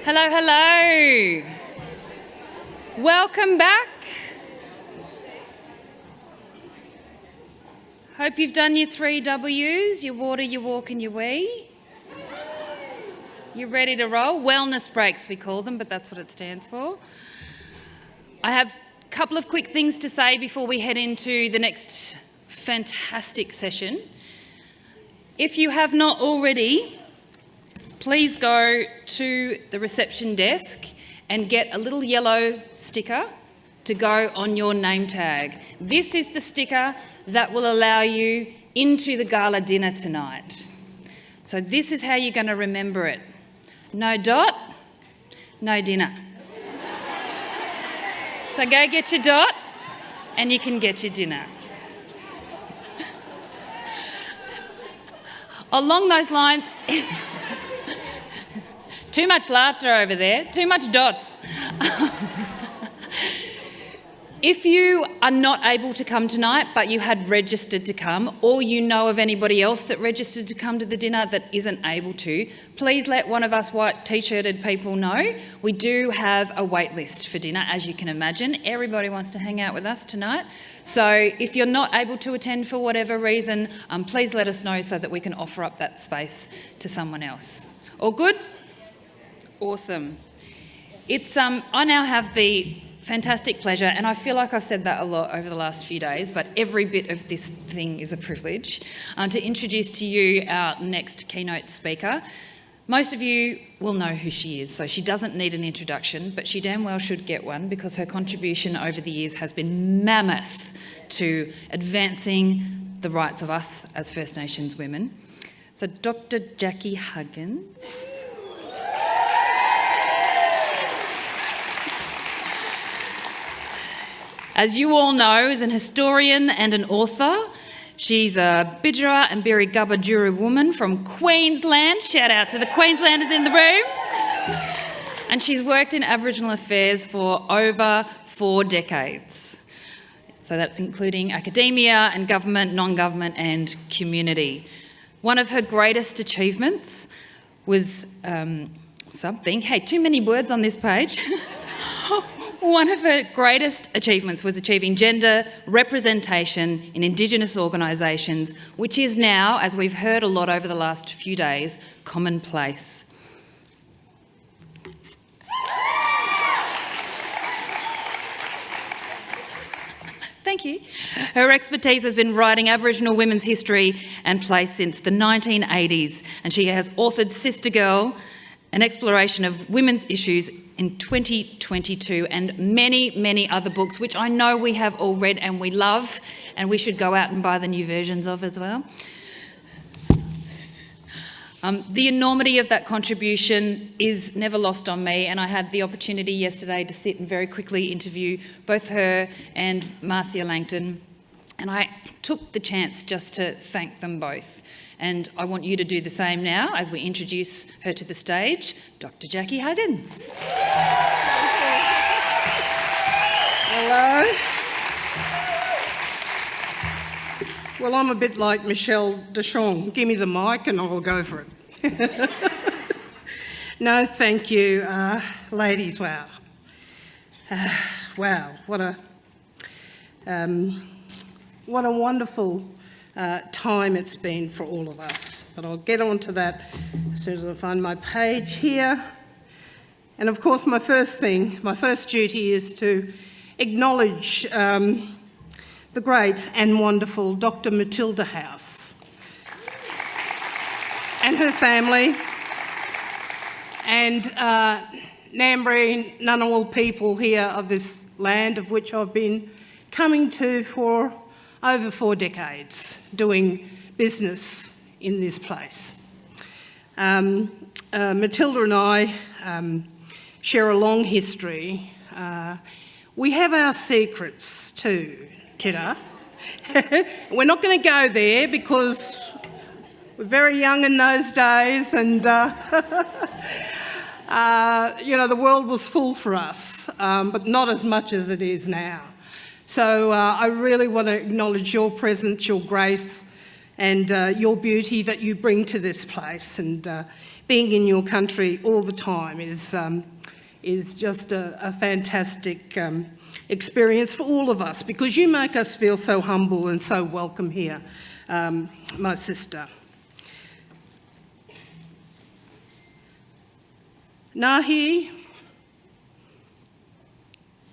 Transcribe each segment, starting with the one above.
Hello, hello. Welcome back. Hope you've done your 3 W's, your water, your walk and your wee. You're ready to roll. Wellness breaks, we call them, but that's what it stands for. I have a couple of quick things to say before we head into the next fantastic session. If you have not already, please go to the reception desk and get a little yellow sticker to go on your name tag. This is the sticker that will allow you into the gala dinner tonight. So this is how you're going to remember it. No dot, no dinner. So go get your dot and you can get your dinner. Along those lines, too much laughter over there, too much dots. If you are not able to come tonight, but you had registered to come, or you know of anybody else that registered to come to the dinner that isn't able to, please let one of us white t-shirted people know. We do have a wait list for dinner, as you can imagine. Everybody wants to hang out with us tonight. So if you're not able to attend for whatever reason, please let us know so that we can offer up that space to someone else. All good? Awesome. I now have the fantastic pleasure, and I feel like I've said that a lot over the last few days, but every bit of this thing is a privilege, to introduce to you our next keynote speaker. Most of you will know who she is, so she doesn't need an introduction, but she damn well should get one because her contribution over the years has been mammoth to advancing the rights of us as First Nations women. So Dr. Jackie Huggins. As you all know, is an historian and an author. She's a Bidjara and Birri Gubba woman from Queensland. Shout out to the Queenslanders in the room. And she's worked in Aboriginal affairs for over 4 decades. So that's including academia and government, non-government and community. One of her greatest achievements was too many words on this page. One of her greatest achievements was achieving gender representation in Indigenous organisations, which is now, as we've heard a lot over the last few days, commonplace. Thank you. Her expertise has been writing Aboriginal women's history and place since the 1980s, and she has authored Sister Girl, an exploration of women's issues in 2022, and many, many other books, which I know we have all read and we love, and we should go out and buy the new versions of as well. The enormity of that contribution is never lost on me, and I had the opportunity yesterday to sit and very quickly interview both her and Marcia Langton, and I took the chance just to thank them both. And I want you to do the same now as we introduce her to the stage, Dr. Jackie Huggins. Hello. Well, I'm a bit like Michelle Deschamps. Give me the mic and I'll go for it. No, thank you, ladies. Wow. Wow, what a wonderful time it's been for all of us. But I'll get on to that as soon as I find my page here. And of course, my first duty is to acknowledge the great and wonderful Dr. Matilda House and her family, and Ngambri Ngunnawal people here of this land, of which I've been coming to for over 4 decades, doing business in this place. Matilda and I share a long history. We have our secrets too, Titta. We're not going to go there because we're very young in those days, and the world was full for us, but not as much as it is now. So I really want to acknowledge your presence, your grace, and your beauty that you bring to this place. And being in your country all the time is just a fantastic experience for all of us, because you make us feel so humble and so welcome here, my sister. Nahi,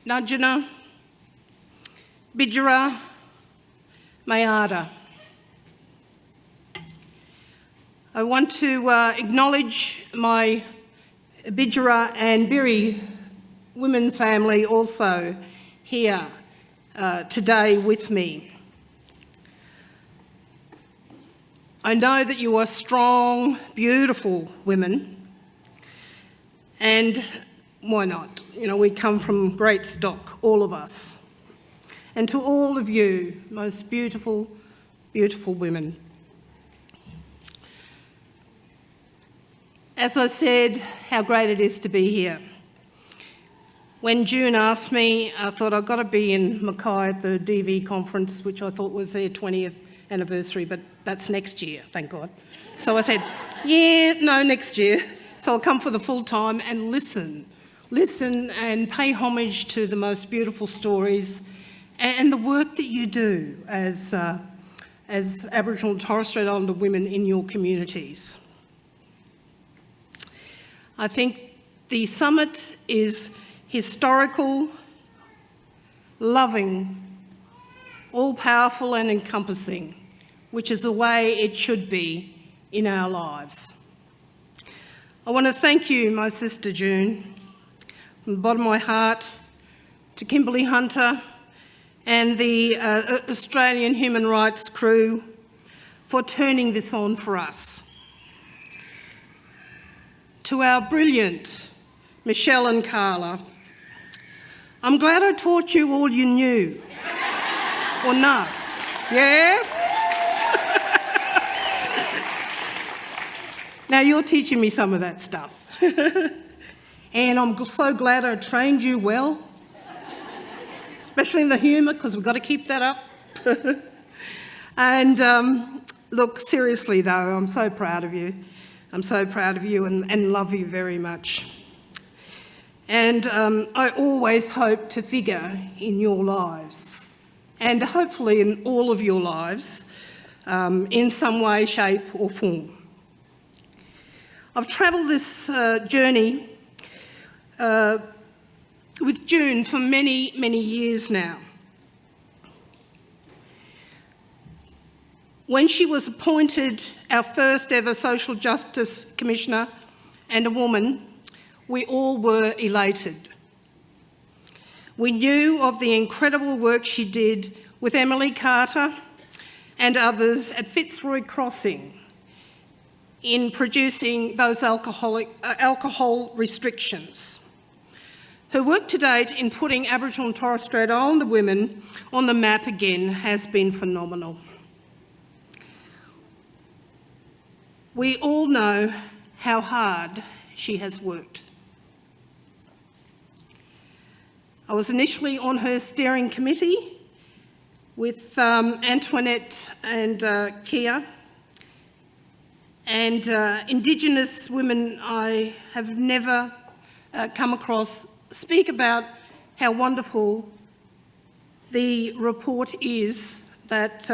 Najana, Bidjara, Mayada. I want to acknowledge my Bidjara and Biri women family also here today with me. I know that you are strong, beautiful women, and why not? You know, we come from great stock, all of us. And to all of you, most beautiful, beautiful women. As I said, how great it is to be here. When June asked me, I thought I've got to be in Mackay at the DV conference, which I thought was their 20th anniversary, but that's next year, thank God. So I said, yeah, no, next year. So I'll come for the full time and listen and pay homage to the most beautiful stories and the work that you do as Aboriginal and Torres Strait Islander women in your communities. I think the summit is historical, loving, all-powerful and encompassing, which is the way it should be in our lives. I want to thank you, my sister June, from the bottom of my heart, to Kimberly Hunter and the Australian Human Rights crew for turning this on for us. To our brilliant Michelle and Carla, I'm glad I taught you all you knew. Or not? Yeah? Now you're teaching me some of that stuff. And I'm so glad I trained you well, especially in the humour, because we've got to keep that up. And look, seriously though, I'm so proud of you. I'm so proud of you and love you very much. And I always hope to figure in your lives, and hopefully in all of your lives, in some way, shape or form. I've travelled this journey with June for many, many years now. When she was appointed our first ever Social Justice Commissioner and a woman, we all were elated. We knew of the incredible work she did with Emily Carter and others at Fitzroy Crossing in producing those alcohol restrictions. Her work to date in putting Aboriginal and Torres Strait Islander women on the map again has been phenomenal. We all know how hard she has worked. I was initially on her steering committee with Antoinette and Kia, and Indigenous women I have never come across speak about how wonderful the report is that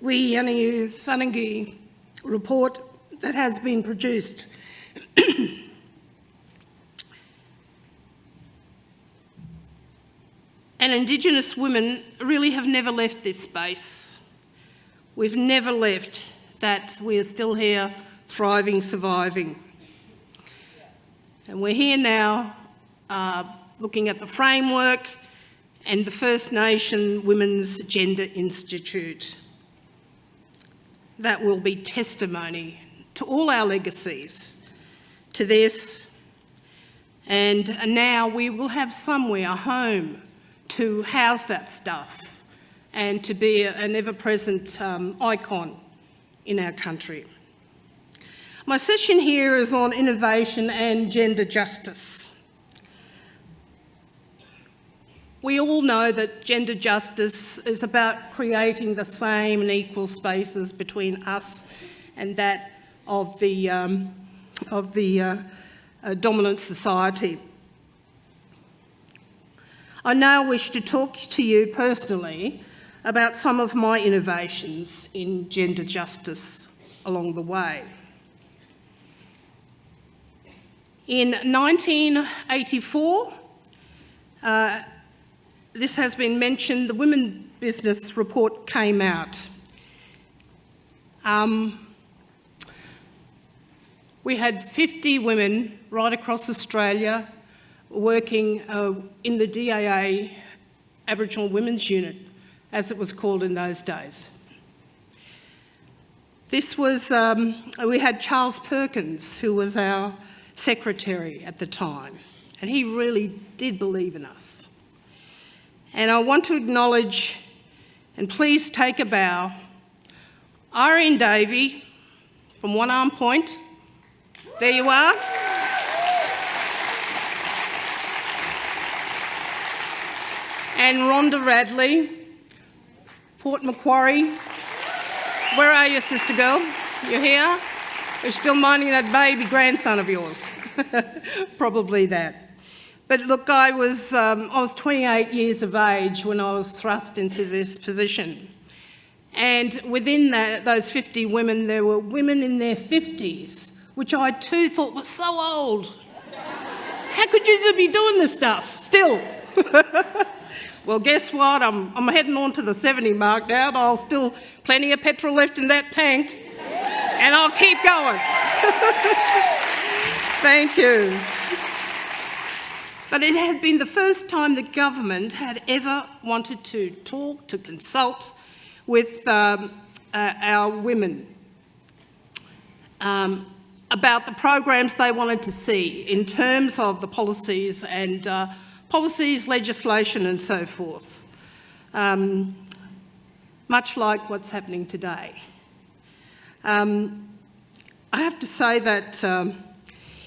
Wiyi Yani U Thangani report that has been produced. And Indigenous women really have never left this space. We've never left that. We are still here, thriving, surviving. And we're here now looking at the framework and the First Nation Women's Gender Institute. That will be testimony to all our legacies, to this. And now we will have somewhere, a home, to house that stuff and to be an ever-present icon in our country. My session here is on innovation and gender justice. We all know that gender justice is about creating the same and equal spaces between us and that of the dominant society. I now wish to talk to you personally about some of my innovations in gender justice along the way. In 1984, this has been mentioned, the Women Business Report came out. We had 50 women right across Australia working in the DAA Aboriginal Women's Unit, as it was called in those days. This was, we had Charles Perkins, who was our secretary at the time, and he really did believe in us. And I want to acknowledge, and please take a bow, Irene Davey from One Arm Point. There you are. And Rhonda Radley, Port Macquarie. Where are you, sister girl? You're here? You're still minding that baby grandson of yours. Probably that. But look, I was 28 years of age when I was thrust into this position. And within those 50 women, there were women in their 50s, which I too thought was so old. How could you be doing this stuff still? Well, guess what? I'm heading on to the 70 mark now, and I'll still plenty of petrol left in that tank, and I'll keep going. Thank you. But it had been the first time the government had ever wanted to talk, to consult with our women about the programs they wanted to see in terms of the policies and policies, legislation and so forth, much like what's happening today. I have to say that,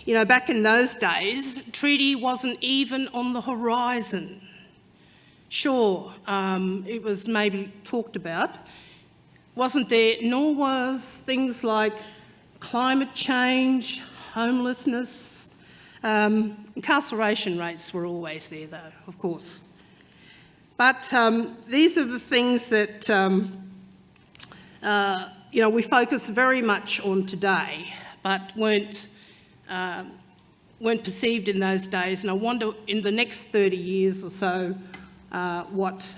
you know, back in those days, treaty wasn't even on the horizon. Sure, it was maybe talked about, wasn't there, nor was things like climate change, homelessness, incarceration rates were always there though, of course. But these are the things that, you know, we focus very much on today, but weren't perceived in those days. And I wonder in the next 30 years or so what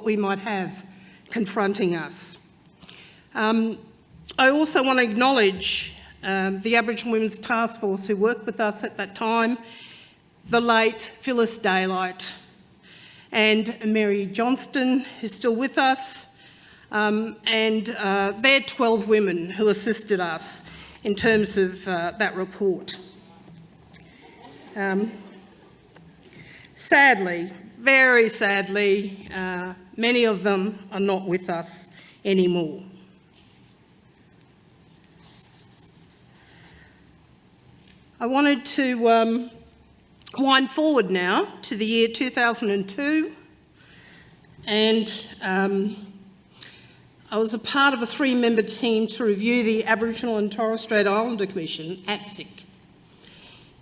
we might have confronting us. I also want to acknowledge the Aboriginal Women's Task Force who worked with us at that time, the late Phyllis Daylight and Mary Johnston, who's still with us, and they're 12 women who assisted us in terms of that report. Sadly, very sadly, many of them are not with us anymore. I wanted to wind forward now to the year 2002, and I was a part of a 3-member team to review the Aboriginal and Torres Strait Islander Commission, ATSIC.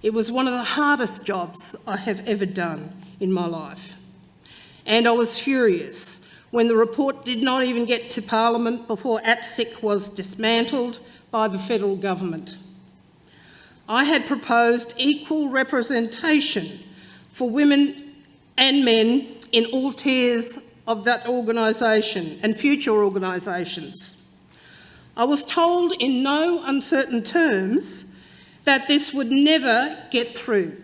It was one of the hardest jobs I have ever done in my life. And I was furious when the report did not even get to Parliament before ATSIC was dismantled by the federal government. I had proposed equal representation for women and men in all tiers of that organisation and future organisations. I was told in no uncertain terms that this would never get through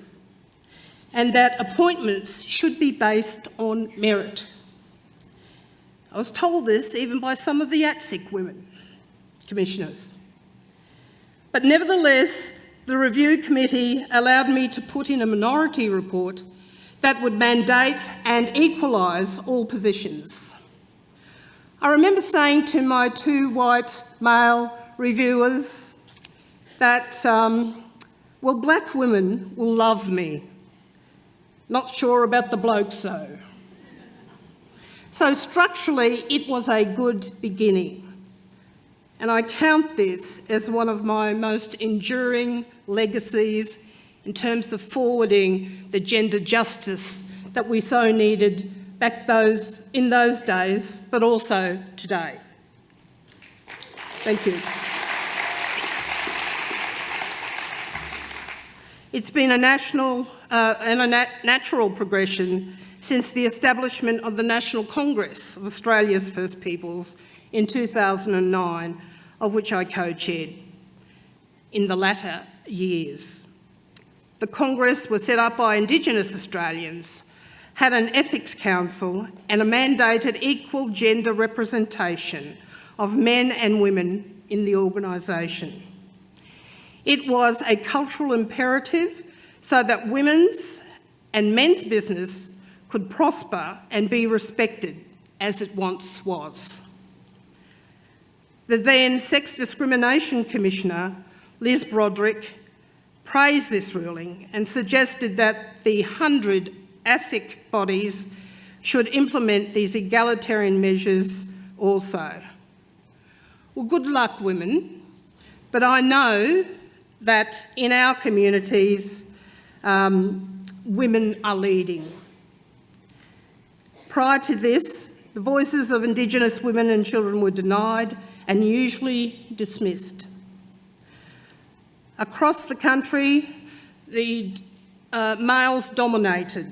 and that appointments should be based on merit. I was told this even by some of the ATSIC women commissioners. But nevertheless, the review committee allowed me to put in a minority report that would mandate and equalise all positions. I remember saying to my 2 white male reviewers that, well, black women will love me. Not sure about the blokes though. So structurally, it was a good beginning. And I count this as one of my most enduring legacies in terms of forwarding the gender justice that we so needed back in those days, but also today. Thank you. It's been a national and a natural progression since the establishment of the National Congress of Australia's First Peoples in 2009, of which I co-chaired in the latter years. The Congress was set up by Indigenous Australians, had an ethics council and a mandated equal gender representation of men and women in the organisation. It was a cultural imperative so that women's and men's business could prosper and be respected as it once was. The then Sex Discrimination Commissioner, Liz Broderick, praised this ruling and suggested that the 100 ASIC bodies should implement these egalitarian measures also. Well, good luck, women, but I know that in our communities, women are leading. Prior to this, the voices of Indigenous women and children were denied and usually dismissed. Across the country, the males dominated.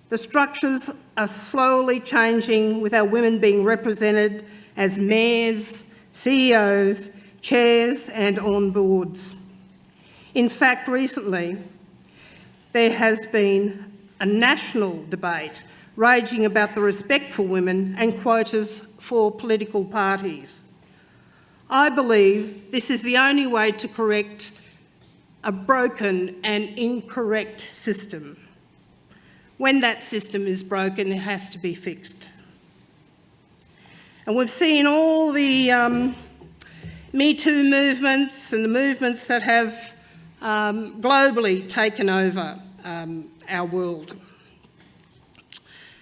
The structures are slowly changing, with our women being represented as mayors, CEOs, chairs and on boards. In fact, recently, there has been a national debate raging about the respect for women and quotas for political parties. I believe this is the only way to correct a broken and incorrect system. When that system is broken, it has to be fixed. And we've seen all the Me Too movements and the movements that have globally taken over our world.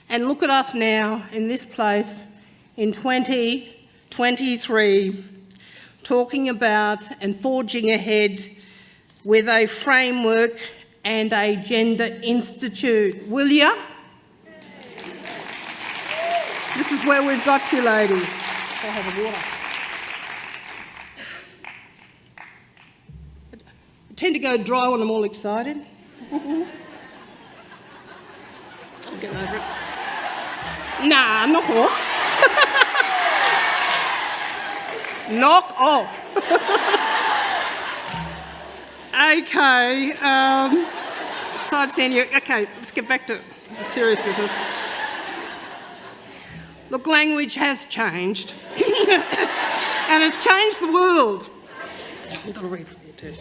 And look at us now in this place in 2023, talking about and forging ahead with a framework and a gender institute. Will ya? This is where we've got to, ladies. I'll have a water. I tend to go dry when I'm all excited. I'll get over it. Nah, knock off. Knock off. Okay, excited seeing you. Okay, let's get back to the serious business. Look, language has changed, and it's changed the world. I've got to read from you too.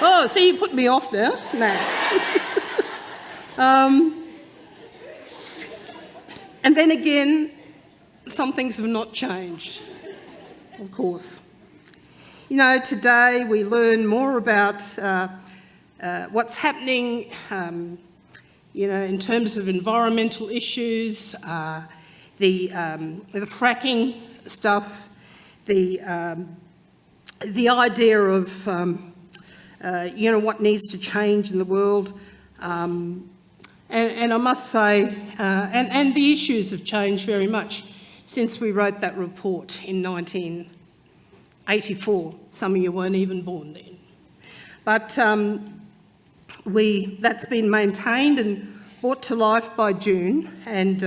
Oh, see, you put me off now. No. And then again, some things have not changed, of course. You know, today we learn more about what's happening, you know, in terms of environmental issues, the fracking stuff, the idea of, you know, what needs to change in the world. And I must say, and the issues have changed very much since we wrote that report in 1984. Some of you weren't even born then. But that's been maintained and brought to life by June and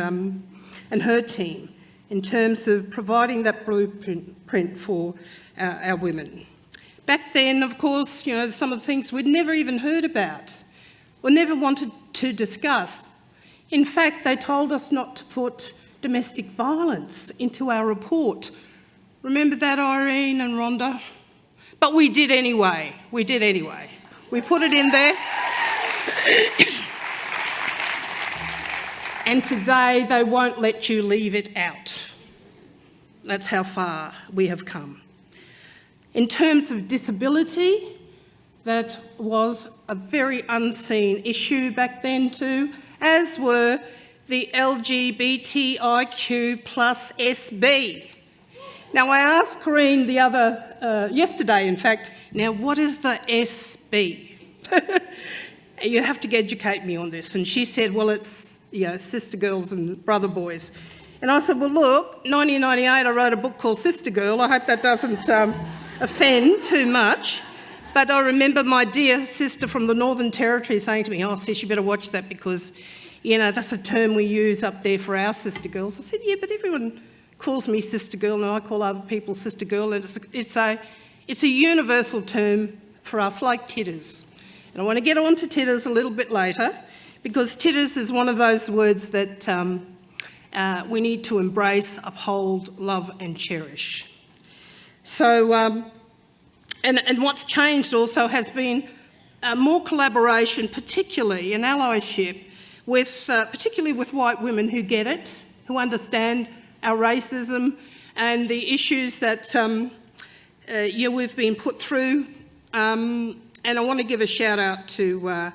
her team in terms of providing that blueprint for our women. Back then, of course, you know, some of the things we'd never even heard about or never wanted to discuss. In fact, they told us not to put domestic violence into our report. Remember that, Irene and Rhonda? But we did anyway. We did anyway. We put it in there. And today they won't let you leave it out. That's how far we have come. In terms of disability, that was a very unseen issue back then too, as were the LGBTIQ plus SB. Now, I asked Corinne yesterday, in fact, now what is the SB? You have to educate me on this. And she said, well, it's sister girls and brother boys. And I said, well, look, 1998 I wrote a book called Sister Girl. I hope that doesn't offend too much. But I remember my dear sister from the Northern Territory saying to me, oh, sis, you better watch that because, that's a term we use up there for our sister girls. I said, yeah, but everyone calls me sister girl and I call other people sister girl. And it's a universal term for us, like titters. And I want to get on to titters a little bit later because titters is one of those words that we need to embrace, uphold, love and cherish. So, and what's changed also has been more collaboration, particularly in allyship, particularly with white women who get it, who understand our racism and the issues that we've been put through. And I want to give a shout out to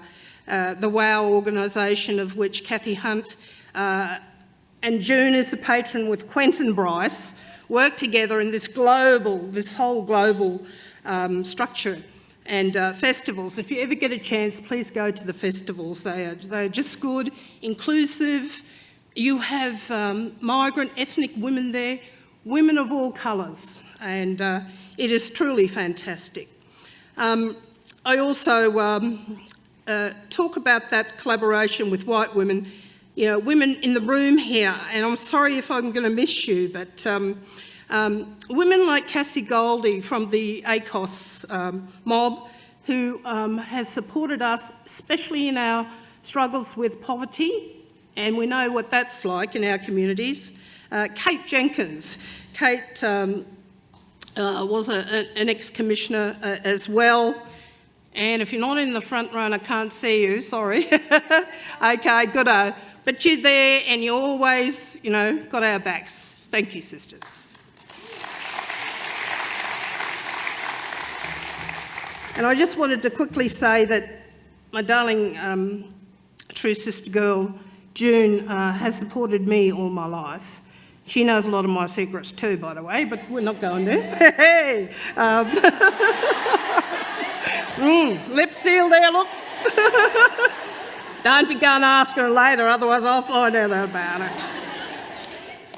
the WOW organisation, of which Kathy Hunt and June is the patron with Quentin Bryce, work together in this whole global structure and festivals. If you ever get a chance, please go to the festivals. They're just good, inclusive. You have migrant ethnic women there, women of all colours, and it is truly fantastic. I also talk about that collaboration with white women, women in the room here, and I'm sorry if I'm going to miss you, but women like Cassie Goldie from the ACOS mob, who has supported us, especially in our struggles with poverty, and we know what that's like in our communities. Kate Jenkins. Kate was an ex-commissioner as well. And if you're not in the front row, I can't see you, sorry. Okay, good. But you're there and you always, got our backs. Thank you, sisters. And I just wanted to quickly say that my darling true sister girl, June, has supported me all my life. She knows a lot of my secrets too, by the way, but we're not going there. Hey! Lip seal there, look. Don't be going to ask her later, otherwise I'll find out about it.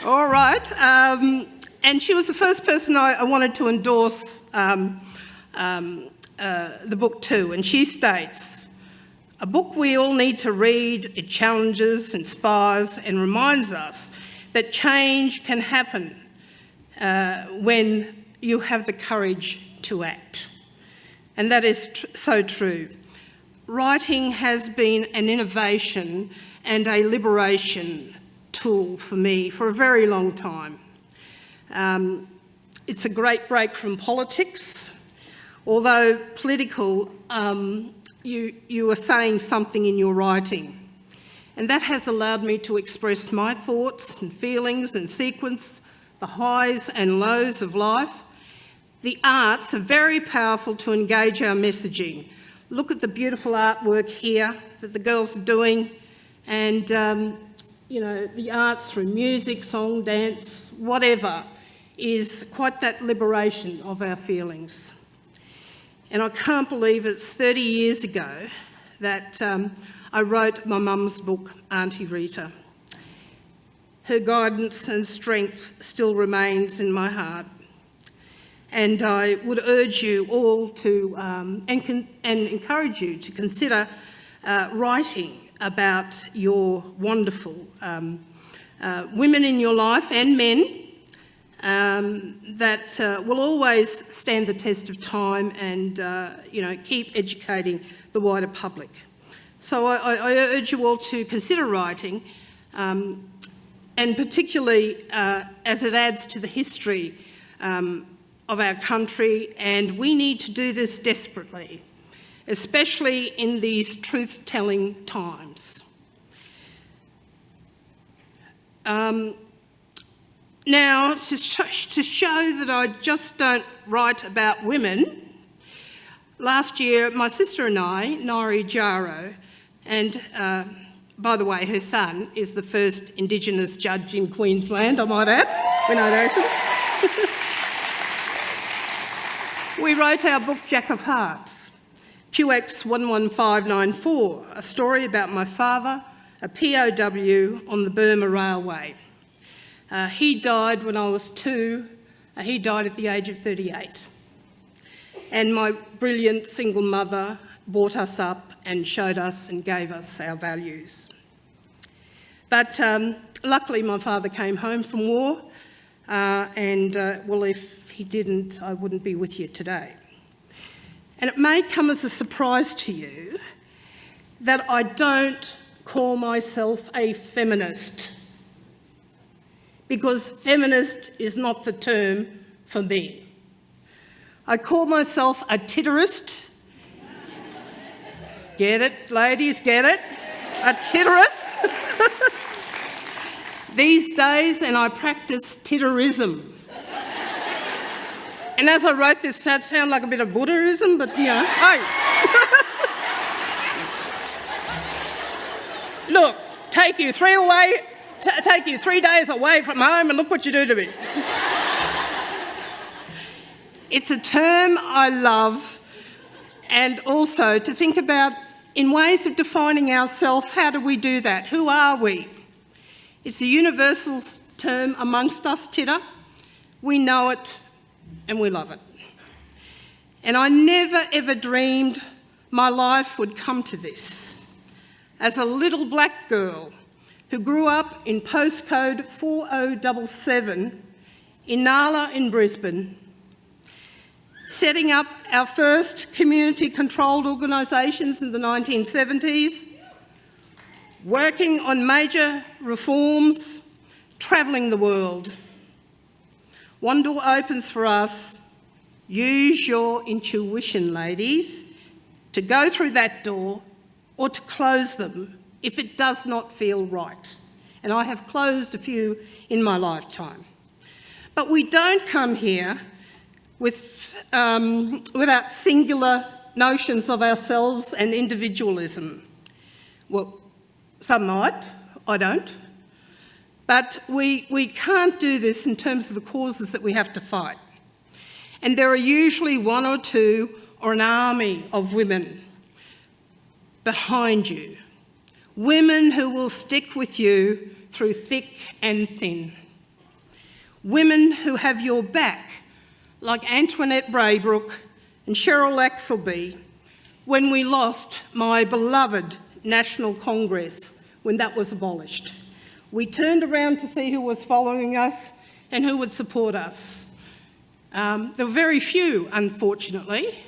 All right. And she was the first person I wanted to endorse the book to, and she states, a book we all need to read. It challenges, inspires and reminds us that change can happen when you have the courage to act. And that is so true. Writing has been an innovation and a liberation tool for me for a very long time. It's a great break from politics. Although political, you are saying something in your writing. And that has allowed me to express my thoughts and feelings and sequence the highs and lows of life. The arts are very powerful to engage our messaging. Look at the beautiful artwork here that the girls are doing, and the arts through music, song, dance, whatever, is quite that liberation of our feelings. And I can't believe it's 30 years ago that I wrote my mum's book, Auntie Rita. Her guidance and strength still remains in my heart. And I would urge you all to, and encourage you to consider writing about your wonderful women in your life and men that will always stand the test of time and, keep educating the wider public. So I urge you all to consider writing, and particularly as it adds to the history of our country, and we need to do this desperately, especially in these truth-telling times. Now, to show that I just don't write about women, last year my sister and I, Nairi Jaro, and by the way, her son is the first Indigenous judge in Queensland, I might add. We know that. we wrote our book Jack of Hearts, QX 11594, a story about my father, a POW on the Burma Railway. He died when I was 2. He died at the age of 38. And my brilliant single mother brought us up and showed us and gave us our values. But luckily my father came home from war well, if he didn't, I wouldn't be with you today. And it may come as a surprise to you that I don't call myself a feminist, because feminist is not the term for me. I call myself a titterist. Get it, ladies, get it? A titterist. These days, and I practice titterism. And as I wrote this, that sounded like a bit of Buddhism, but you know, hey. Look, take you 3 days away from home and look what you do to me. It's a term I love, and also to think about in ways of defining ourselves. How do we do that? Who are we? It's a universal term amongst us, titter. We know it and we love it. And I never ever dreamed my life would come to this. As a little black girl who grew up in postcode 4077 in Nala in Brisbane, setting up our first community-controlled organisations in the 1970s, working on major reforms, travelling the world. One door opens for us. Use your intuition, ladies, to go through that door or to close them if it does not feel right. And I have closed a few in my lifetime. But we don't come here without singular notions of ourselves and individualism. Well, some might, I don't. But we can't do this in terms of the causes that we have to fight. And there are usually 1 or 2 or an army of women behind you. Women who will stick with you through thick and thin. Women who have your back, like Antoinette Braybrook and Cheryl Axleby, when we lost my beloved National Congress when that was abolished. We turned around to see who was following us and who would support us. There were very few, unfortunately,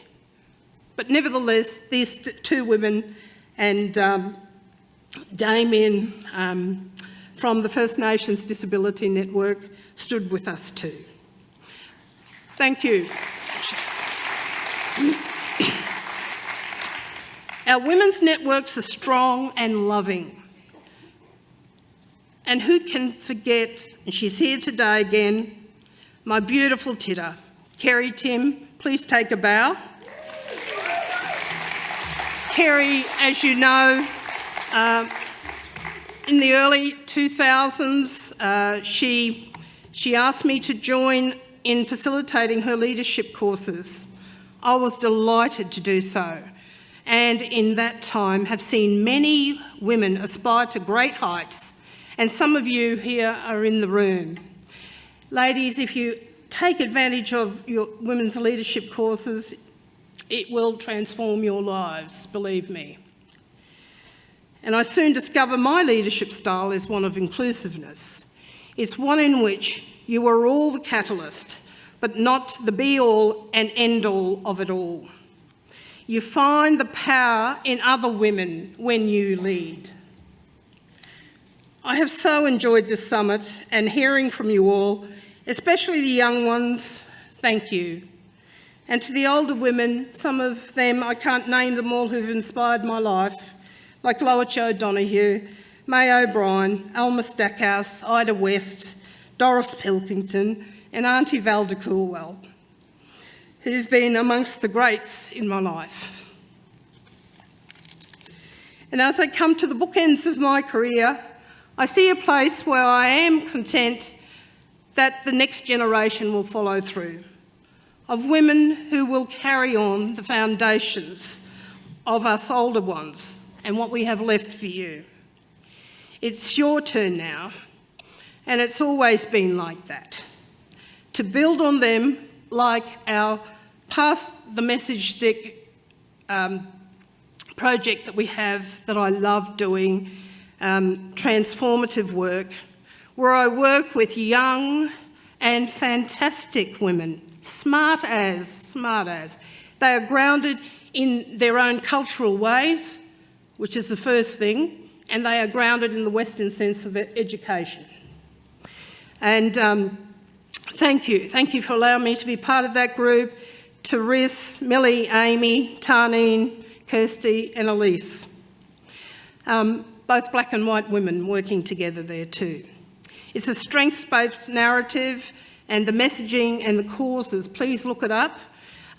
but nevertheless, these 2 women and Damien from the First Nations Disability Network stood with us too. Thank you. Our women's networks are strong and loving. And who can forget, and she's here today again, my beautiful titter, Kerry Tim. Please take a bow. Kerry, as you know, in the early 2000s, she asked me to join in facilitating her leadership courses. I was delighted to do so, and in that time have seen many women aspire to great heights, and some of you here are in the room. Ladies, if you take advantage of your women's leadership courses, it will transform your lives, believe me. And I soon discovered my leadership style is one of inclusiveness. It's one in which you are all the catalyst, but not the be-all and end-all of it all. You find the power in other women when you lead. I have so enjoyed this summit and hearing from you all, especially the young ones. Thank you. And to the older women, some of them, I can't name them all, who've inspired my life, like Lois O'Donoghue, May O'Brien, Alma Stackhouse, Ida West, Doris Pilkington, and Auntie Valda Coolwell, who've been amongst the greats in my life. And as I come to the bookends of my career, I see a place where I am content that the next generation will follow through. of women who will carry on the foundations of us older ones and what we have left for you. It's your turn now, and it's always been like that. To build on them like our Pass the Message Stick project that we have that I love doing, transformative work, where I work with young and fantastic women, smart as. They are grounded in their own cultural ways, which is the first thing, and they are grounded in the Western sense of education. And thank you for allowing me to be part of that group, to Riss, Millie, Amy, Tarneen, Kirsty and Elise. Both black and white women working together there too. It's a strengths-based narrative, and the messaging and the causes, please look it up.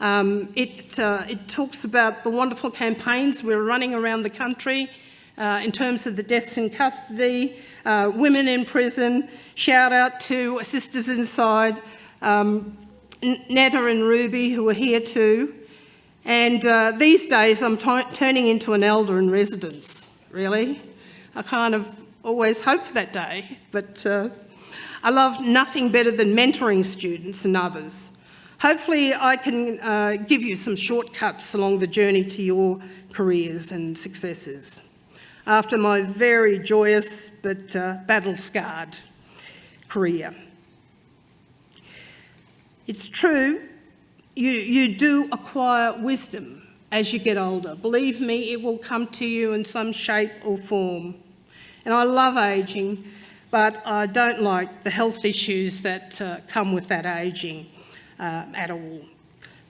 It talks about the wonderful campaigns we're running around the country in terms of the deaths in custody, women in prison. Shout out to Sisters Inside, Netta and Ruby, who are here too. And these days I'm turning into an elder in residence, really. I kind of always hope for that day, but I love nothing better than mentoring students and others. Hopefully I can give you some shortcuts along the journey to your careers and successes after my very joyous but battle-scarred career. It's true, you do acquire wisdom as you get older. Believe me, it will come to you in some shape or form. And I love ageing, but I don't like the health issues that come with that ageing at all.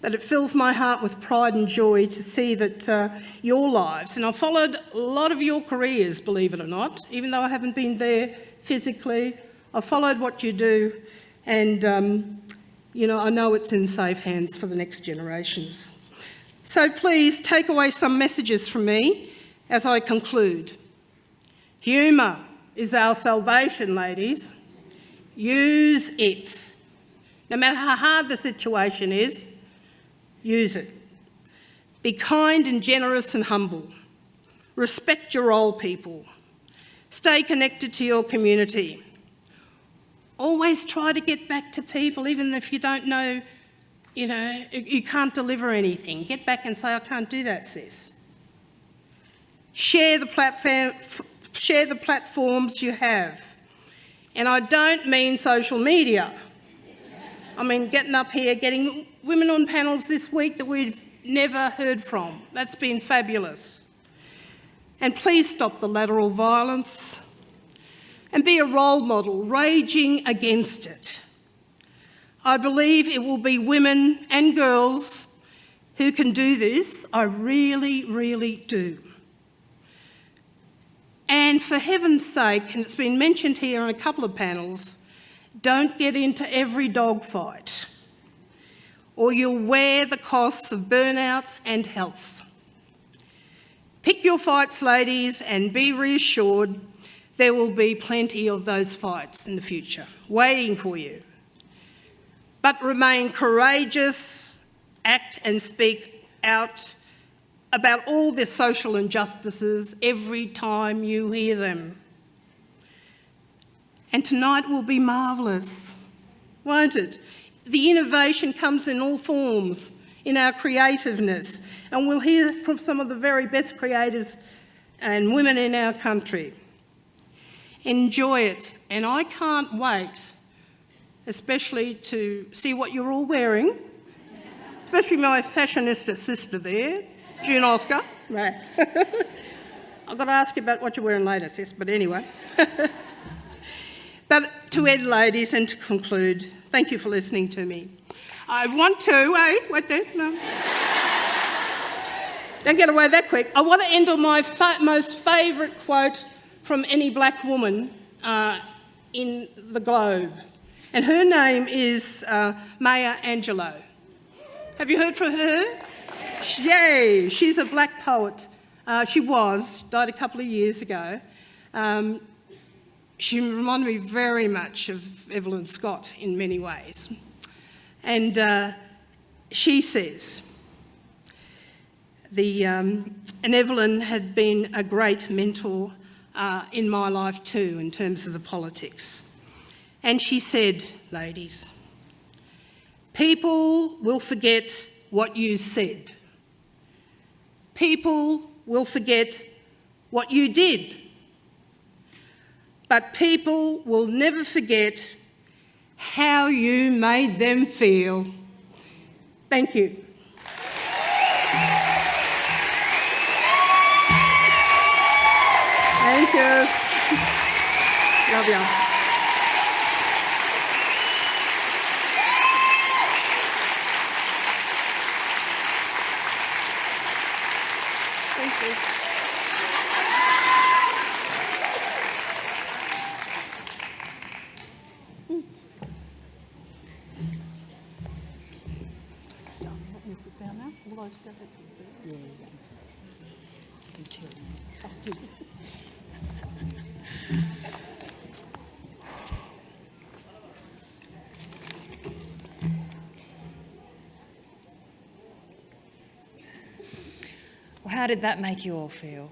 But it fills my heart with pride and joy to see that your lives, and I've followed a lot of your careers, believe it or not, even though I haven't been there physically, I've followed what you do, and you know, I know it's in safe hands for the next generations. So please take away some messages from me as I conclude. Humour is our salvation, ladies. Use it. No matter how hard the situation is, use it. Be kind and generous and humble. Respect your old people. Stay connected to your community. Always try to get back to people, even if you don't know, you know, you can't deliver anything. Get back and say, I can't do that, sis. Share the platforms you have. And I don't mean social media. I mean getting up here, getting women on panels this week that we've never heard from. That's been fabulous. And please stop the lateral violence and be a role model, raging against it. I believe it will be women and girls who can do this. I really, really do. And for heaven's sake, and it's been mentioned here on a couple of panels, don't get into every dogfight, or you'll wear the costs of burnout and health. Pick your fights, ladies, and be reassured there will be plenty of those fights in the future waiting for you. But remain courageous, act and speak out about all the social injustices every time you hear them. And tonight will be marvellous, won't it? The innovation comes in all forms, in our creativeness, and we'll hear from some of the very best creatives and women in our country. Enjoy it, and I can't wait, especially to see what you're all wearing, especially my fashionista sister there, June Oscar. I've got to ask you about what you're wearing later, sis, but anyway. But to end, ladies, and to conclude, thank you for listening to me. I want to, wait there, no. Don't get away that quick. I want to end on my most favourite quote from any black woman in the globe. And her name is Maya Angelou. Have you heard from her? Yay! She's a black poet. She died a couple of years ago. She reminded me very much of Evelyn Scott in many ways. And she says, and Evelyn had been a great mentor in my life too, in terms of the politics. And she said, ladies, people will forget what you said. People will forget what you did. But people will never forget how you made them feel. Thank you. Thank you. Love you. Thank you. Let me sit down now. Will I step it? Yeah. Well, how did that make you all feel?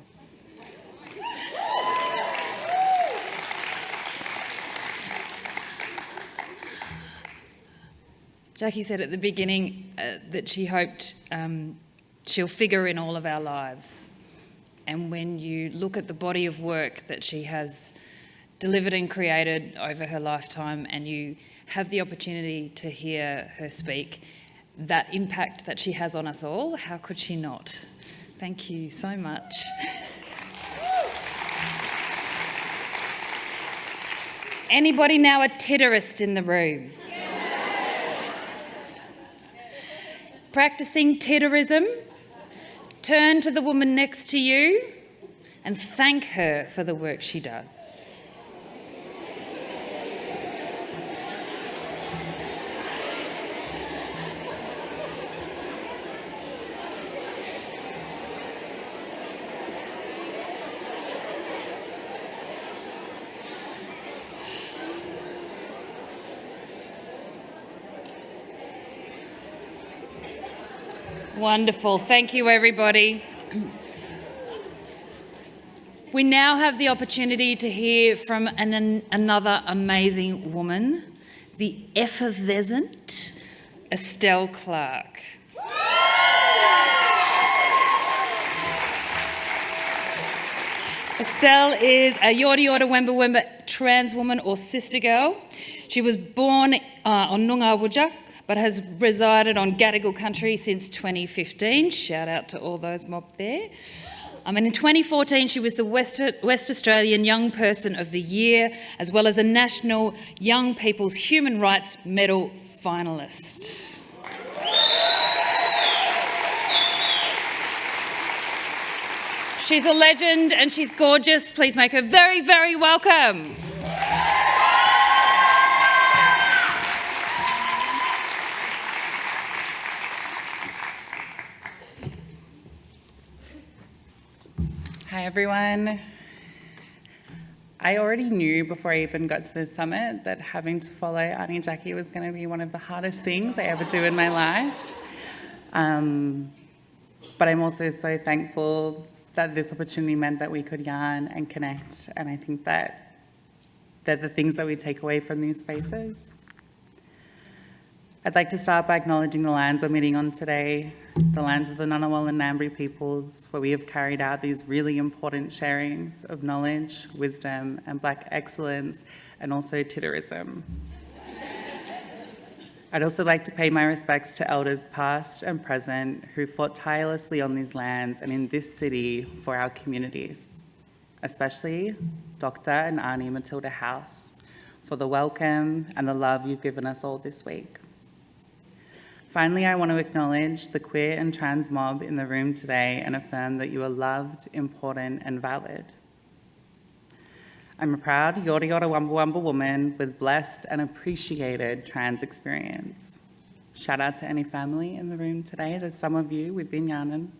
Jackie said at the beginning that she hoped she'll figure in all of our lives. And when you look at the body of work that she has delivered and created over her lifetime, and you have the opportunity to hear her speak, that impact that she has on us all, how could she not? Thank you so much. Anybody now a titterist in the room? Practicing titterism? Turn to the woman next to you and thank her for the work she does. Wonderful. Thank you, everybody. We now have the opportunity to hear from another amazing woman, the effervescent Estelle Clarke. Estelle is a Yorta Yorta Wemba Wemba trans woman or sister girl. She was born on Noongar Whadjuk, but has resided on Gadigal country since 2015. Shout out to all those mob there. And in 2014, she was the West Australian Young Person of the Year, as well as a National Young People's Human Rights Medal finalist. She's a legend and she's gorgeous. Please make her very, very welcome. Hi everyone. I already knew before I even got to the summit that having to follow Auntie Jackie was going to be one of the hardest things I ever do in my life. But I'm also so thankful that this opportunity meant that we could yarn and connect, and I think that they're the things that we take away from these spaces. I'd like to start by acknowledging the lands we're meeting on today, the lands of the Ngunnawal and Ngambri peoples, where we have carried out these really important sharings of knowledge, wisdom, and Black excellence, and also titterism. I'd also like to pay my respects to elders past and present who fought tirelessly on these lands and in this city for our communities, especially Dr. and Auntie Matilda House, for the welcome and the love you've given us all this week. Finally, I want to acknowledge the queer and trans mob in the room today and affirm that you are loved, important, and valid. I'm a proud Yorta Yorta Wamba Wamba woman with blessed and appreciated trans experience. Shout out to any family in the room today. There's some of you, we've been yarning.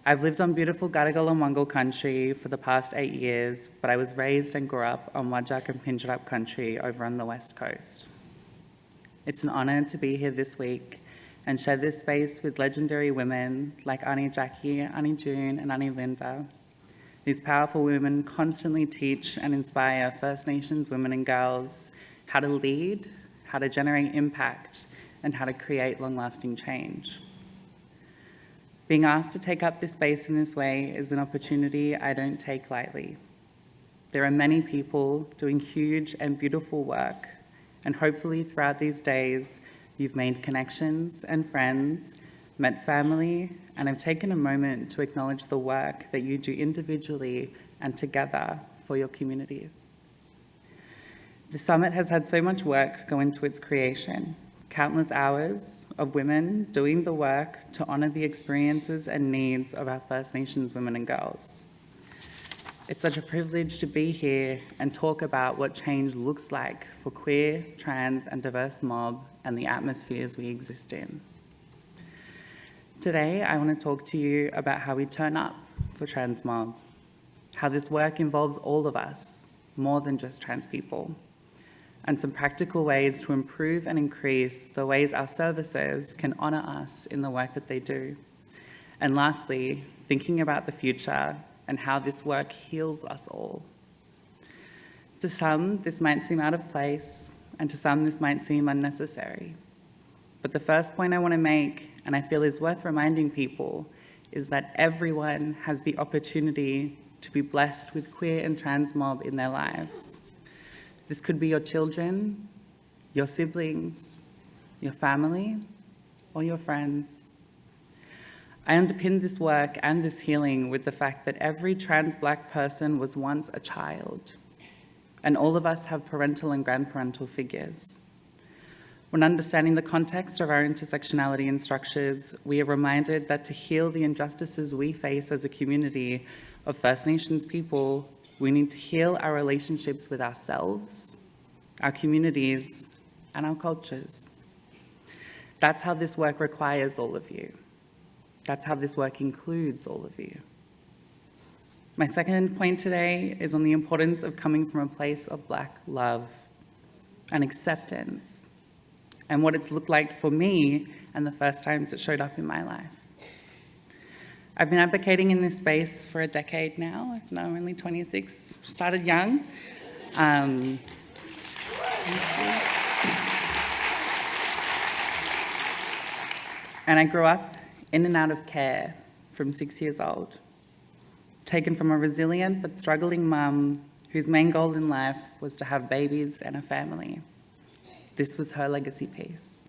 I've lived on beautiful Gadigal and Wangal country for the past 8 years, but I was raised and grew up on Whadjuk and Pinjarap country over on the west coast. It's an honour to be here this week and share this space with legendary women like Auntie Jackie, Auntie June and Auntie Linda. These powerful women constantly teach and inspire First Nations women and girls how to lead, how to generate impact, and how to create long-lasting change. Being asked to take up this space in this way is an opportunity I don't take lightly. There are many people doing huge and beautiful work, and hopefully throughout these days, you've made connections and friends, met family, and have taken a moment to acknowledge the work that you do individually and together for your communities. The summit has had so much work go into its creation, countless hours of women doing the work to honour the experiences and needs of our First Nations women and girls. It's such a privilege to be here and talk about what change looks like for queer, trans and diverse mob and the atmospheres we exist in. Today, I want to talk to you about how we turn up for trans mob, how this work involves all of us, more than just trans people, and some practical ways to improve and increase the ways our services can honour us in the work that they do. And lastly, thinking about the future and how this work heals us all. To some, this might seem out of place, and to some, this might seem unnecessary. But the first point I want to make, and I feel is worth reminding people, is that everyone has the opportunity to be blessed with queer and trans mob in their lives. This could be your children, your siblings, your family, or your friends. I underpin this work and this healing with the fact that every trans Black person was once a child, and all of us have parental and grandparental figures. When understanding the context of our intersectionality and structures, we are reminded that to heal the injustices we face as a community of First Nations people, we need to heal our relationships with ourselves, our communities, and our cultures. That's how this work requires all of you. That's how this work includes all of you. My second point today is on the importance of coming from a place of Black love and acceptance, and what it's looked like for me and the first times it showed up in my life. I've been advocating in this space for a decade now. I'm only 26, started young. And I grew up in and out of care from 6 years old, taken from a resilient but struggling mum whose main goal in life was to have babies and a family. This was her legacy piece.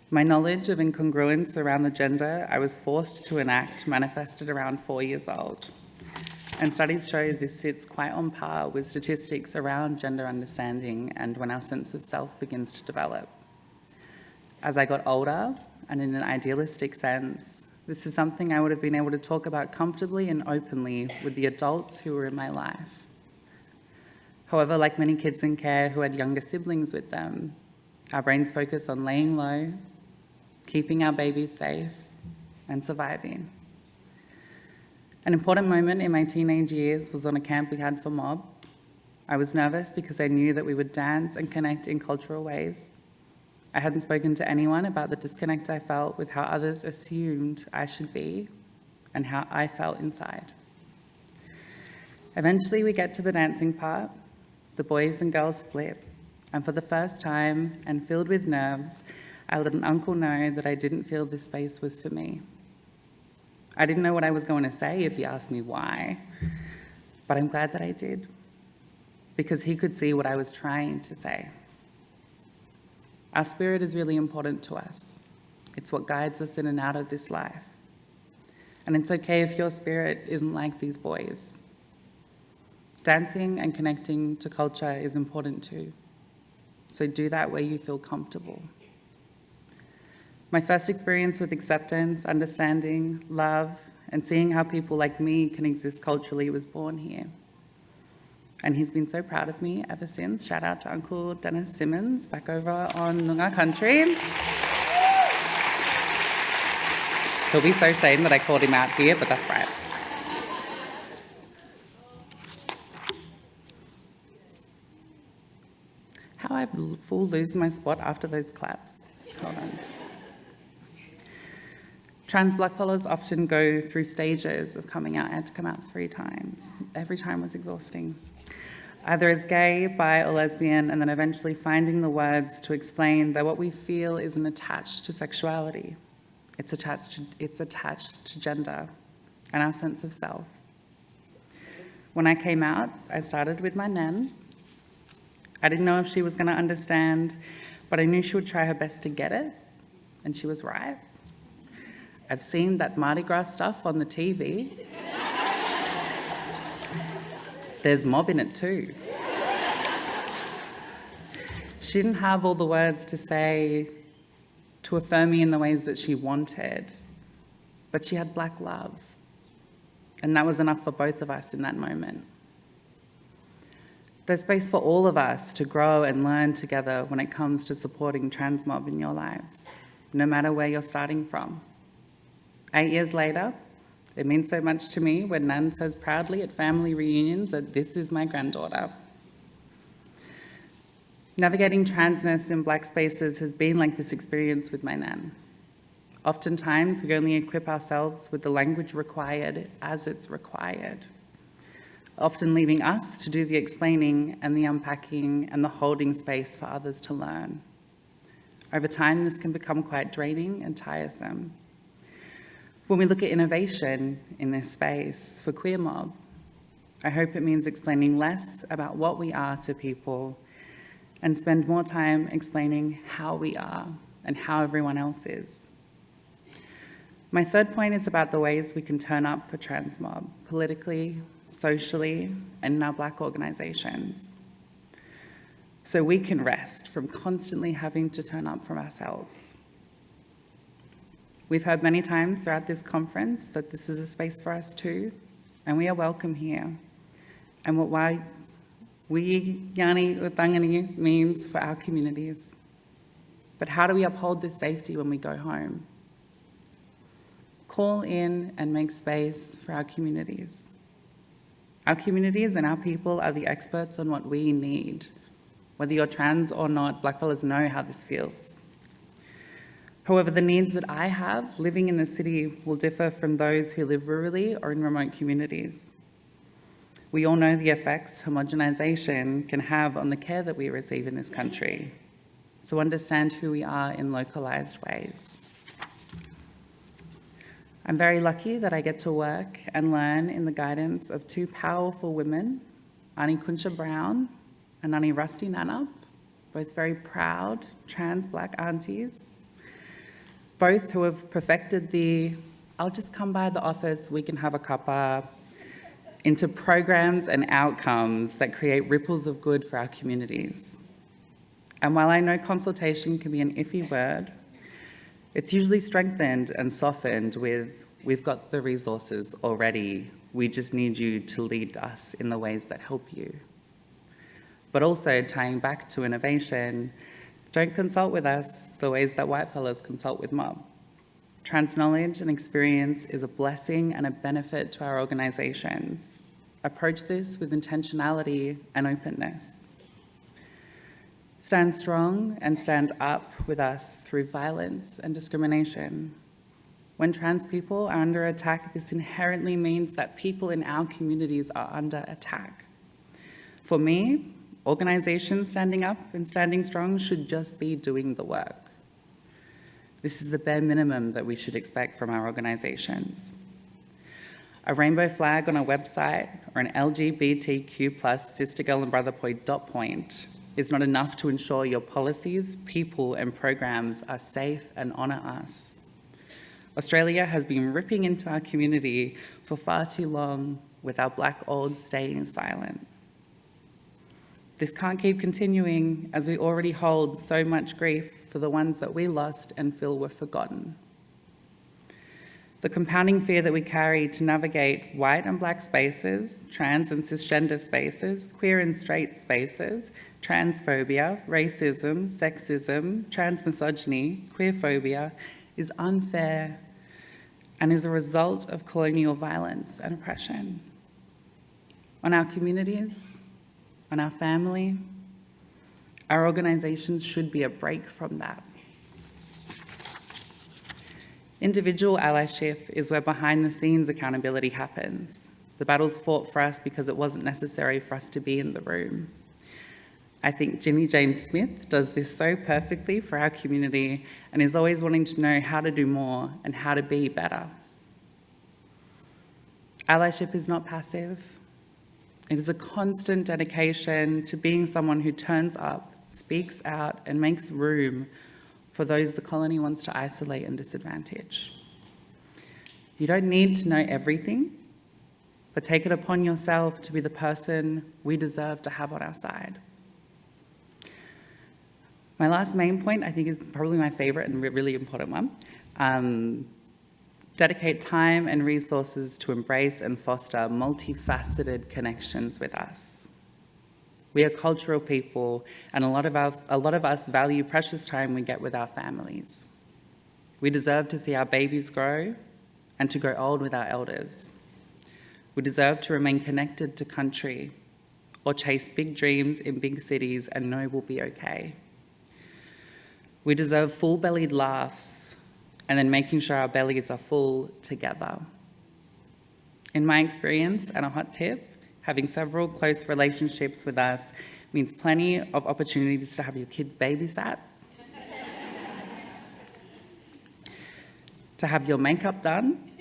My knowledge of incongruence around the gender I was forced to enact manifested around 4 years old. And studies show this sits quite on par with statistics around gender understanding and when our sense of self begins to develop. As I got older, and in an idealistic sense, this is something I would have been able to talk about comfortably and openly with the adults who were in my life. However, like many kids in care who had younger siblings with them, our brains focus on laying low, keeping our babies safe, and surviving. An important moment in my teenage years was on a camp we had for mob. I was nervous because I knew that we would dance and connect in cultural ways. I hadn't spoken to anyone about the disconnect I felt with how others assumed I should be and how I felt inside. Eventually we get to the dancing part, the boys and girls split, and for the first time, and filled with nerves, I let an uncle know that I didn't feel this space was for me. I didn't know what I was going to say if he asked me why, but I'm glad that I did, because he could see what I was trying to say. Our spirit is really important to us. It's what guides us in and out of this life. And it's okay if your spirit isn't like these boys. Dancing and connecting to culture is important too. So do that where you feel comfortable. My first experience with acceptance, understanding, love, and seeing how people like me can exist culturally was born here. And he's been so proud of me ever since. Shout out to Uncle Dennis Simmons back over on Noongar country. He'll be so ashamed that I called him out here, but that's right. How I full lose my spot after those claps. Hold on. Trans blackfellas often go through stages of coming out. I had to come out 3 times. Every time was exhausting. Either as gay, bi, or lesbian, and then eventually finding the words to explain that what we feel isn't attached to sexuality. It's attached to gender and our sense of self. When I came out, I started with my nan. I didn't know if she was going to understand, but I knew she would try her best to get it, and she was right. I've seen that Mardi Gras stuff on the TV. There's mob in it too. She didn't have all the words to say to affirm me in the ways that she wanted, but she had black love. And that was enough for both of us in that moment. There's space for all of us to grow and learn together when it comes to supporting trans mob in your lives, no matter where you're starting from. 8 years later, it means so much to me when Nan says proudly at family reunions that this is my granddaughter. Navigating transness in black spaces has been like this experience with my Nan. Oftentimes, we only equip ourselves with the language required as it's required, often leaving us to do the explaining and the unpacking and the holding space for others to learn. Over time, this can become quite draining and tiresome. When we look at innovation in this space for queer mob, I hope it means explaining less about what we are to people and spend more time explaining how we are and how everyone else is. My third point is about the ways we can turn up for trans mob, politically, socially, and in our black organisations, so we can rest from constantly having to turn up for ourselves. We've heard many times throughout this conference that this is a space for us too, and we are welcome here. And what Wiyi Yani U Thangani means for our communities. But how do we uphold this safety when we go home? Call in and make space for our communities. Our communities and our people are the experts on what we need. Whether you're trans or not, blackfellas know how this feels. However, the needs that I have living in the city will differ from those who live rurally or in remote communities. We all know the effects homogenisation can have on the care that we receive in this country, so understand who we are in localised ways. I'm very lucky that I get to work and learn in the guidance of 2 powerful women, Auntie Kuncha Brown and Auntie Rusty Nannup, both very proud trans black aunties, both who have perfected the, I'll just come by the office, we can have a cuppa, into programs and outcomes that create ripples of good for our communities. And while I know consultation can be an iffy word, it's usually strengthened and softened with, we've got the resources already, we just need you to lead us in the ways that help you. But also tying back to innovation, don't consult with us the ways that white fellas consult with mob. Trans knowledge and experience is a blessing and a benefit to our organisations. Approach this with intentionality and openness. Stand strong and stand up with us through violence and discrimination. When trans people are under attack, this inherently means that people in our communities are under attack. For me, organisations standing up and standing strong should just be doing the work. This is the bare minimum that we should expect from our organisations. A rainbow flag on a website or an LGBTQ+ sister girl and brother dot point is not enough to ensure your policies, people and programs are safe and honour us. Australia has been ripping into our community for far too long with our black olds staying silent. This can't keep continuing as we already hold so much grief for the ones that we lost and feel were forgotten. The compounding fear that we carry to navigate white and black spaces, trans and cisgender spaces, queer and straight spaces, transphobia, racism, sexism, transmisogyny, queerphobia is unfair and is a result of colonial violence and oppression on our communities, on our family, Our organisations should be a break from that. Individual allyship is where behind-the-scenes accountability happens. The battle's fought for us because it wasn't necessary for us to be in the room. I think Ginny Jane Smith does this so perfectly for our community and is always wanting to know how to do more and how to be better. Allyship is not passive. It is a constant dedication to being someone who turns up, speaks out, and makes room for those the colony wants to isolate and disadvantage. You don't need to know everything, but take it upon yourself to be the person we deserve to have on our side. My last main point, I think, is probably my favourite and really important one. Dedicate time and resources to embrace and foster multifaceted connections with us. We are cultural people, and a lot of us value precious time we get with our families. We deserve to see our babies grow and to grow old with our elders. We deserve to remain connected to country or chase big dreams in big cities and know we'll be okay. We deserve full-bellied laughs and then making sure our bellies are full together. In my experience, and a hot tip, having several close relationships with us means plenty of opportunities to have your kids babysat, to have your makeup done,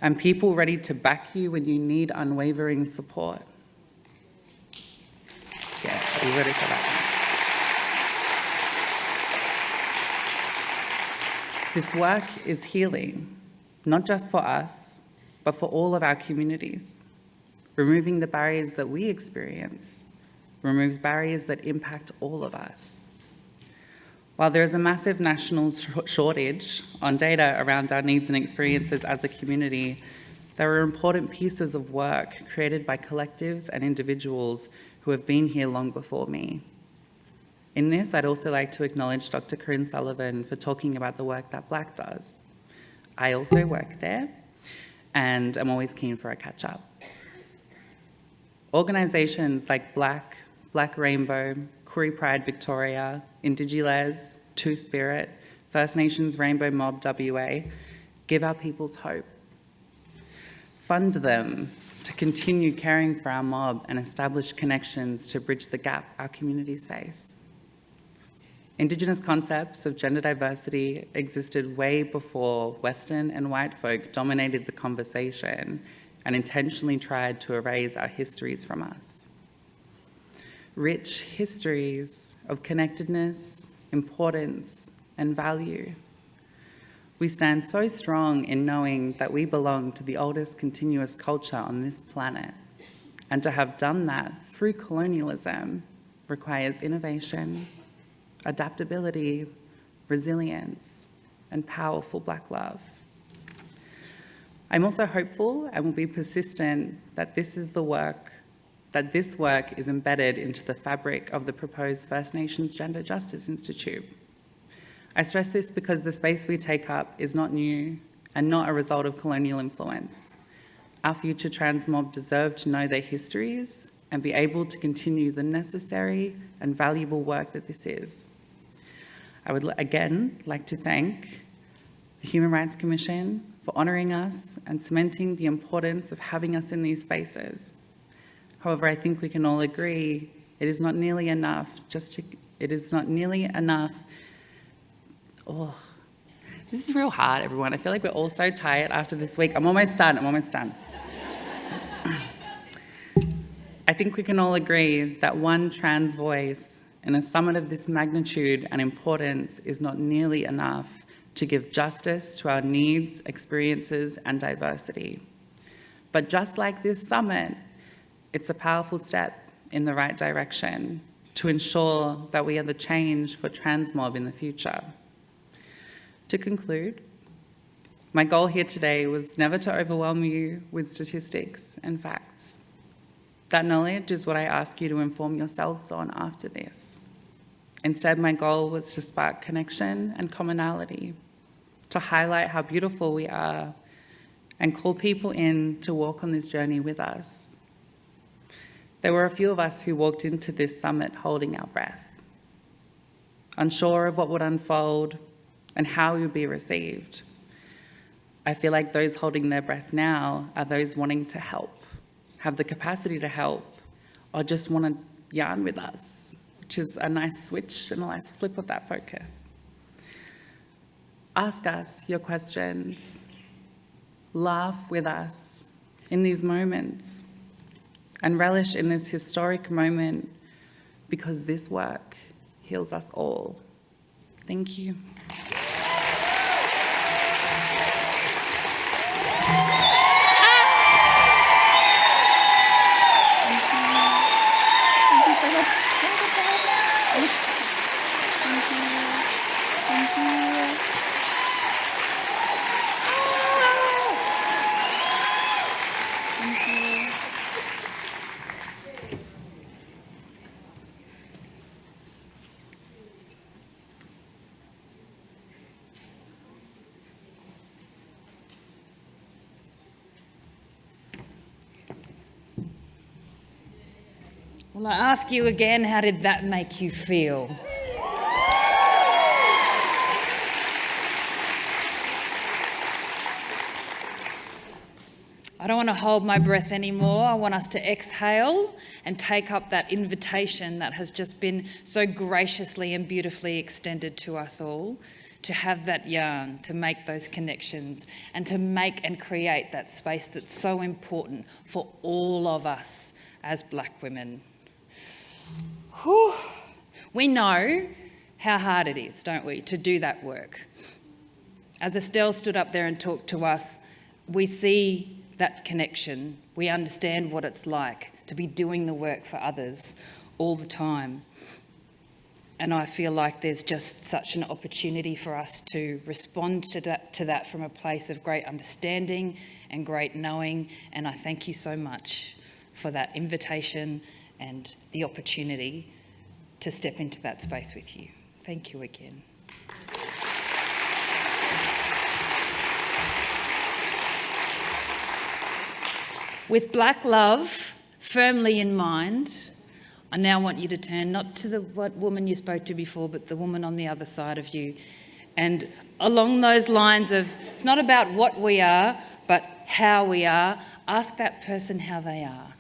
and people ready to back you when you need unwavering support. Yeah, are you ready for that? This work is healing, not just for us, but for all of our communities. Removing the barriers that we experience removes barriers that impact all of us. While there is a massive national shortage on data around our needs and experiences as a community, there are important pieces of work created by collectives and individuals who have been here long before me. In this, I'd also like to acknowledge Dr. Corinne Sullivan for talking about the work that BlaQ does. I also work there, and I'm always keen for a catch-up. Organisations like BlaQ, Black Rainbow, Koori Pride Victoria, Indigiles, Two Spirit, First Nations Rainbow Mob WA give our peoples hope. Fund them to continue caring for our mob and establish connections to bridge the gap our communities face. Indigenous concepts of gender diversity existed way before Western and white folk dominated the conversation and intentionally tried to erase our histories from us. Rich histories of connectedness, importance, and value. We stand so strong in knowing that we belong to the oldest continuous culture on this planet, and to have done that through colonialism requires innovation, adaptability, resilience, and powerful Black love. I'm also hopeful and will be persistent that this work is embedded into the fabric of the proposed First Nations Gender Justice Institute. I stress this because the space we take up is not new and not a result of colonial influence. Our future trans mob deserve to know their histories and be able to continue the necessary and valuable work that this is. I would again like to thank the Human Rights Commission for honouring us and cementing the importance of having us in these spaces. However, I think we can all agree it is not nearly enough Oh, this is real hard, everyone. I feel like we're all so tired after this week. I'm almost done. I think we can all agree that one trans voice in a summit of this magnitude and importance is not nearly enough to give justice to our needs, experiences, and diversity. But just like this summit, it's a powerful step in the right direction to ensure that we are the change for trans mob in the future. To conclude, my goal here today was never to overwhelm you with statistics and facts. That knowledge is what I ask you to inform yourselves on after this. Instead, my goal was to spark connection and commonality, to highlight how beautiful we are, and call people in to walk on this journey with us. There were a few of us who walked into this summit holding our breath, unsure of what would unfold and how we would be received. I feel like those holding their breath now are those wanting to help, have the capacity to help, or just want to yarn with us, which is a nice switch and a nice flip of that focus. Ask us your questions. Laugh with us in these moments and relish in this historic moment, because this work heals us all. Thank you. Well, I ask you again, how did that make you feel? I don't want to hold my breath anymore. I want us to exhale and take up that invitation that has just been so graciously and beautifully extended to us all, to have that yarn, to make those connections, and to make and create that space that's so important for all of us as Black women. Whew. We know how hard it is, don't we, to do that work. As Estelle stood up there and talked to us, we see that connection. We understand what it's like to be doing the work for others all the time. And I feel like there's just such an opportunity for us to respond to that from a place of great understanding and great knowing. And I thank you so much for that invitation and the opportunity to step into that space with you. Thank you again. With Black love firmly in mind, I now want you to turn not to the woman you spoke to before, but the woman on the other side of you. And along those lines of, it's not about what we are, but how we are, ask that person how they are.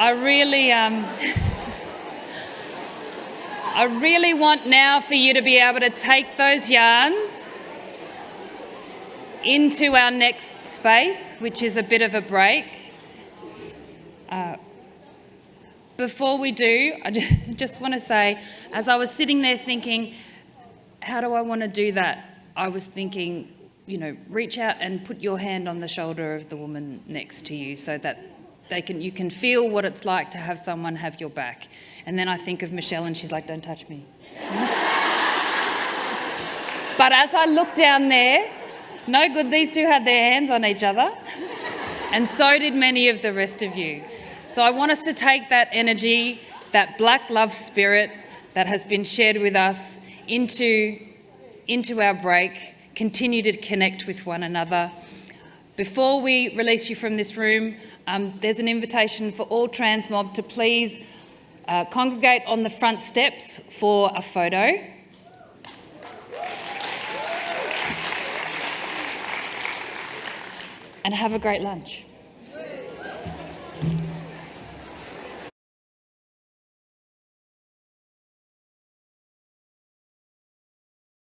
I really want now for you to be able to take those yarns into our next space, which is a bit of a break. Before we do, I just want to say, as I was sitting there thinking, how do I want to do that? I was thinking, reach out and put your hand on the shoulder of the woman next to you so that you can feel what it's like to have someone have your back. And then I think of Michelle and she's like, don't touch me. But as I look down there, no good, these two had their hands on each other. And so did many of the rest of you. So I want us to take that energy, that Black love spirit that has been shared with us into our break, continue to connect with one another. Before we release you from this room, there's an invitation for all trans mob to please congregate on the front steps for a photo. And have a great lunch.